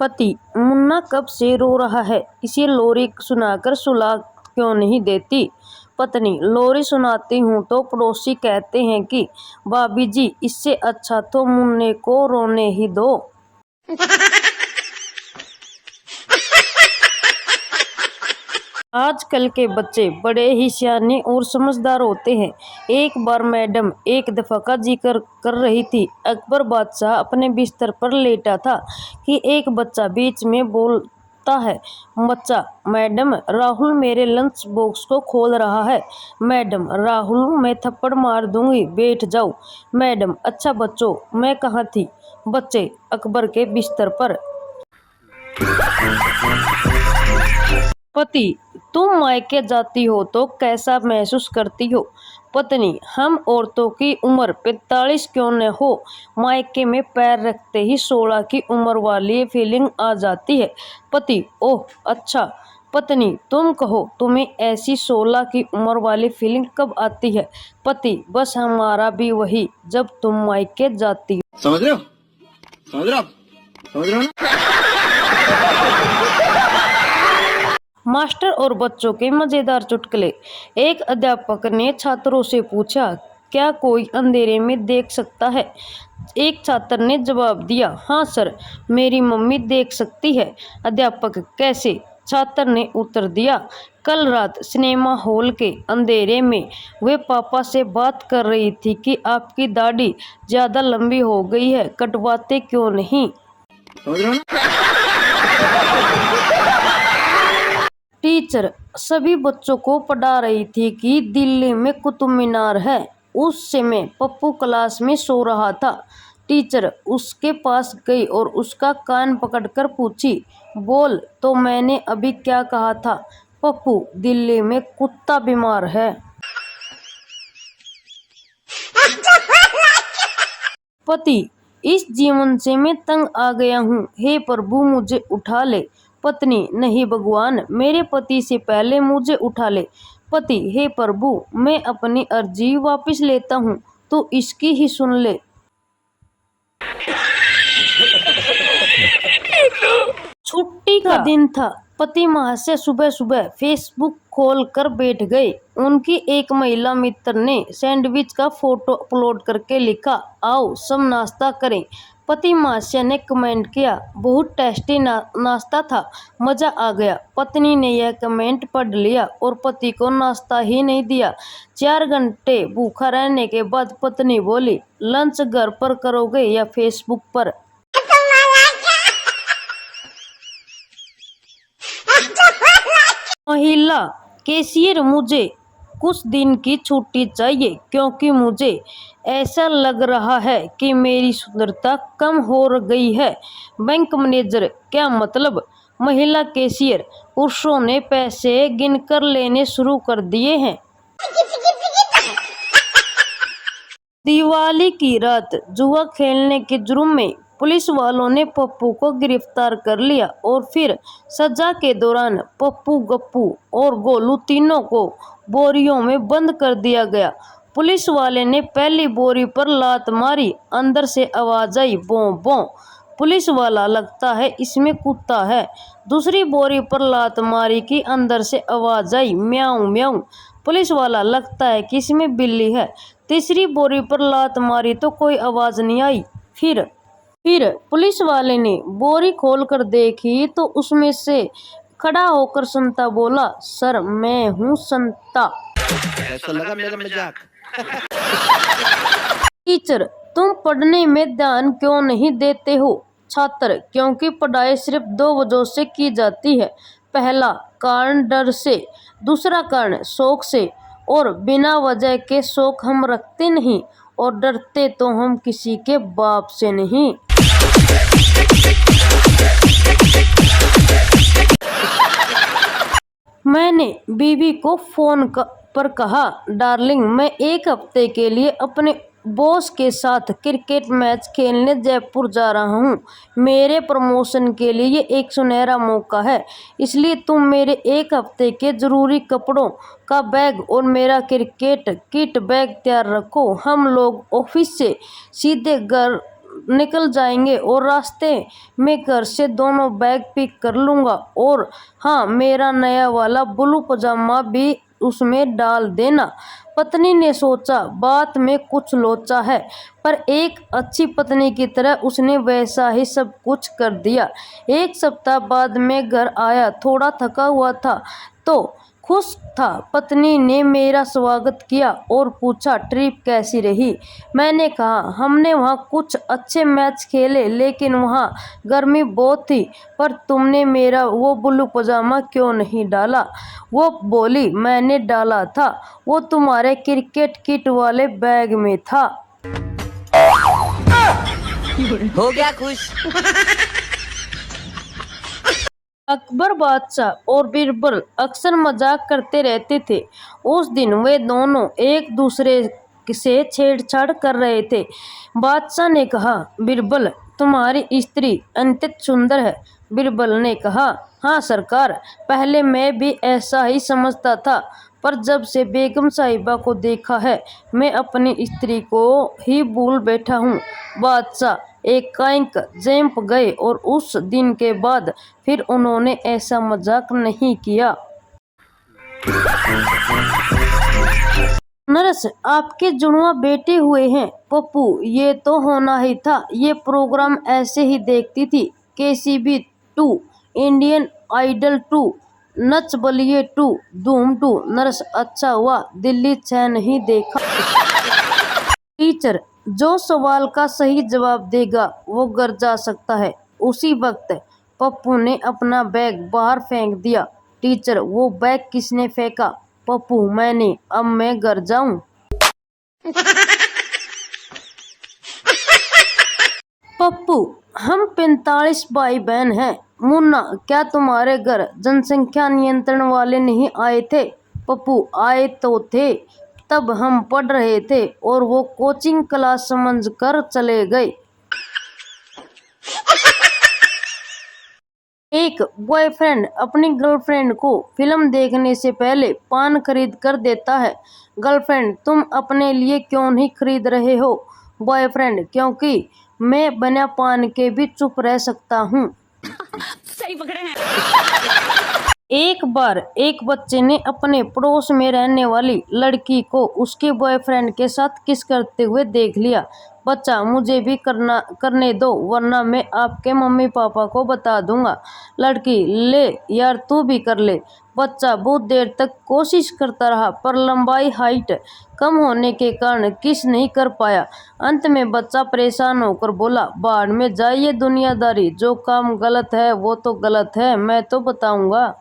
पति, मुन्ना कब से रो रहा है, इसे लोरी सुनाकर सुला क्यों नहीं देती। पत्नी, लोरी सुनाती हूँ तो पड़ोसी कहते हैं कि भाभी जी, इससे अच्छा तो मुन्ने को रोने ही दो। आजकल के बच्चे बड़े ही सियाने और समझदार होते हैं। एक बार मैडम एक दफा का जिक्र कर रही थी। अकबर बादशाह अपने बिस्तर पर लेटा था कि एक बच्चा बीच में बोलता है, बच्चा, मैडम, राहुल मेरे लंच बॉक्स को खोल रहा है। मैडम, राहुल, मैं थप्पड़ मार दूंगी, बैठ जाओ। मैडम, अच्छा बच्चों, मैं कहाँ थी। बच्चे, अकबर के बिस्तर पर। पति, तुम मायके जाती हो तो कैसा महसूस करती हो। पत्नी, हम औरतों की उम्र 45 क्यों न हो, मायके में पैर रखते ही 16 की उम्र वाली फीलिंग आ जाती है। पति, ओह अच्छा। पत्नी, तुम कहो, तुम्हें ऐसी 16 की उम्र वाली फीलिंग कब आती है। पति, बस हमारा भी वही, जब तुम मायके जाती हो। समझ रहे हो, समझ रहे हो, समझ रहे हो ना। मास्टर और बच्चों के मजेदार चुटकुले। एक अध्यापक ने छात्रों से पूछा, क्या कोई अंधेरे में देख सकता है। एक छात्र ने जवाब दिया, हाँ सर, मेरी मम्मी देख सकती है। अध्यापक, कैसे। छात्र ने उत्तर दिया, कल रात सिनेमा हॉल के अंधेरे में वे पापा से बात कर रही थी कि आपकी दाढ़ी ज्यादा लंबी हो गई है, कटवाते क्यों नहीं। समझ रहे हो ना। टीचर सभी बच्चों को पढ़ा रही थी कि दिल्ली में कुतुब मीनार है। उस समय पप्पू क्लास में सो रहा था। टीचर उसके पास गई और उसका कान पकड़कर पूछी, बोल तो मैंने अभी क्या कहा था। पप्पू, दिल्ली में कुत्ता बीमार है। पति, इस जीवन से मैं तंग आ गया हूँ, हे प्रभु मुझे उठा ले। पत्नी, नहीं भगवान, मेरे पति से पहले मुझे उठा ले। पति, हे प्रभु, मैं अपनी अर्जी वापस लेता हूँ, तो इसकी ही सुन ले। छुट्टी का दिन था। पति महाशय सुबह सुबह फेसबुक खोल कर बैठ गए। उनकी एक महिला मित्र ने सैंडविच का फोटो अपलोड करके लिखा, आओ सब नाश्ता करें। पति महाशय ने कमेंट किया, बहुत टेस्टी नाश्ता था, मजा आ गया। पत्नी ने यह कमेंट पढ़ लिया और पति को नाश्ता ही नहीं दिया। 4 घंटे भूखा रहने के बाद पत्नी बोली, लंच घर पर करोगे या फेसबुक पर। महिला कैशियर, मुझे कुछ दिन की छुट्टी चाहिए क्योंकि मुझे ऐसा लग रहा है कि मेरी सुंदरता कम हो गई है। बैंक मैनेजर, क्या मतलब। महिला कैशियर, पुरुषों ने पैसे गिनकर लेने शुरू कर दिए हैं। दिवाली की रात जुआ खेलने के जुर्म में पुलिस वालों ने पप्पू को गिरफ्तार कर लिया और फिर सजा के दौरान पप्पू, गप्पू और गोलू तीनों को बोरियों में बंद कर दिया गया। पुलिस वाले ने पहली बोरी पर लात मारी, अंदर से आवाज आई, बों बों। पुलिस वाला, लगता है इसमें कुत्ता है। दूसरी बोरी पर लात मारी कि अंदर से आवाज आई, म्याऊं म्याऊं। पुलिस वाला, लगता है कि इसमें बिल्ली है। तीसरी बोरी पर लात मारी तो कोई आवाज नहीं आई। फिर पुलिस वाले ने बोरी खोलकर देखी तो उसमें से खड़ा होकर संता बोला, सर मैं हूँ संता। कैसा लगा मेरा मजाक। टीचर, तुम पढ़ने में ध्यान क्यों नहीं देते हो। छात्र, क्योंकि पढ़ाई सिर्फ 2 वजहों से की जाती है। पहला कारण डर से, दूसरा कारण शौक से। और बिना वजह के शौक हम रखते नहीं और डरते तो हम किसी के बाप से नहीं। मैंने बीवी को फोन पर कहा, डार्लिंग, मैं 1 हफ्ते के लिए अपने बॉस के साथ क्रिकेट मैच खेलने जयपुर जा रहा हूँ। मेरे प्रमोशन के लिए ये एक सुनहरा मौका है, इसलिए तुम मेरे 1 हफ्ते के जरूरी कपड़ों का बैग और मेरा क्रिकेट किट बैग तैयार रखो। हम लोग ऑफिस से सीधे घर निकल जाएंगे और रास्ते में घर से दोनों बैग पिक कर लूँगा। और हाँ, मेरा नया वाला ब्लू पजामा भी उसमें डाल देना। पत्नी ने सोचा बात में कुछ लोचा है, पर एक अच्छी पत्नी की तरह उसने वैसा ही सब कुछ कर दिया। एक सप्ताह बाद मैं घर आया, थोड़ा थका हुआ था तो खुश था। पत्नी ने मेरा स्वागत किया और पूछा ट्रिप कैसी रही। मैंने कहा हमने वहाँ कुछ अच्छे मैच खेले, लेकिन वहाँ गर्मी बहुत थी। पर तुमने मेरा वो ब्लू पजामा क्यों नहीं डाला? वो बोली मैंने डाला था, वो तुम्हारे क्रिकेट किट वाले बैग में था। हो गया खुश। अकबर बादशाह और बीरबल अक्सर मजाक करते रहते थे। उस दिन वे दोनों एक दूसरे से छेड़छाड़ कर रहे थे। बादशाह ने कहा बीरबल, तुम्हारी स्त्री अत्यंत सुंदर है। बीरबल ने कहा हाँ सरकार, पहले मैं भी ऐसा ही समझता था, पर जब से बेगम साहिबा को देखा है मैं अपनी स्त्री को ही भूल बैठा हूँ। बादशाह एकाएक चौंक गए और उस दिन के बाद फिर उन्होंने ऐसा मजाक नहीं किया। नर्स, आपके जुड़वा बेटे हुए हैं। पप्पू, ये तो होना ही था। ये प्रोग्राम ऐसे ही देखती थी। KCB 2, Indian idol 2, Nach Baliye 2, धूम 2। नर्स, अच्छा हुआ दिल्ली 6 नहीं देखा। टीचर, जो सवाल का सही जवाब देगा वो घर जा सकता है। उसी वक्त पप्पू ने अपना बैग बाहर फेंक दिया। टीचर, वो बैग किसने फेंका? पप्पू, मैंने। अब मैं घर जाऊं? पप्पू, हम 45 भाई बहन हैं। मुन्ना, क्या तुम्हारे घर जनसंख्या नियंत्रण वाले नहीं आए थे? पप्पू, आए तो थे, तब हम पढ़ रहे थे और वो कोचिंग क्लास समझकर चले गए। एक बॉयफ्रेंड अपनी गर्लफ्रेंड को फिल्म देखने से पहले पान खरीद कर देता है। गर्लफ्रेंड, तुम अपने लिए क्यों नहीं खरीद रहे हो? बॉयफ्रेंड, क्योंकि मैं बिना पान के भी चुप रह सकता हूँ। सही पकड़े हैं। एक बार एक बच्चे ने अपने पड़ोस में रहने वाली लड़की को उसके बॉयफ्रेंड के साथ किस करते हुए देख लिया। बच्चा, मुझे भी करने दो, वरना मैं आपके मम्मी पापा को बता दूंगा। लड़की, ले यार तू भी कर ले। बच्चा बहुत देर तक कोशिश करता रहा, पर लंबाई हाइट कम होने के कारण किस नहीं कर पाया। अंत में बच्चा परेशान होकर बोला, बाहर में जाइए दुनियादारी, जो काम गलत है वो तो गलत है, मैं तो बताऊंगा।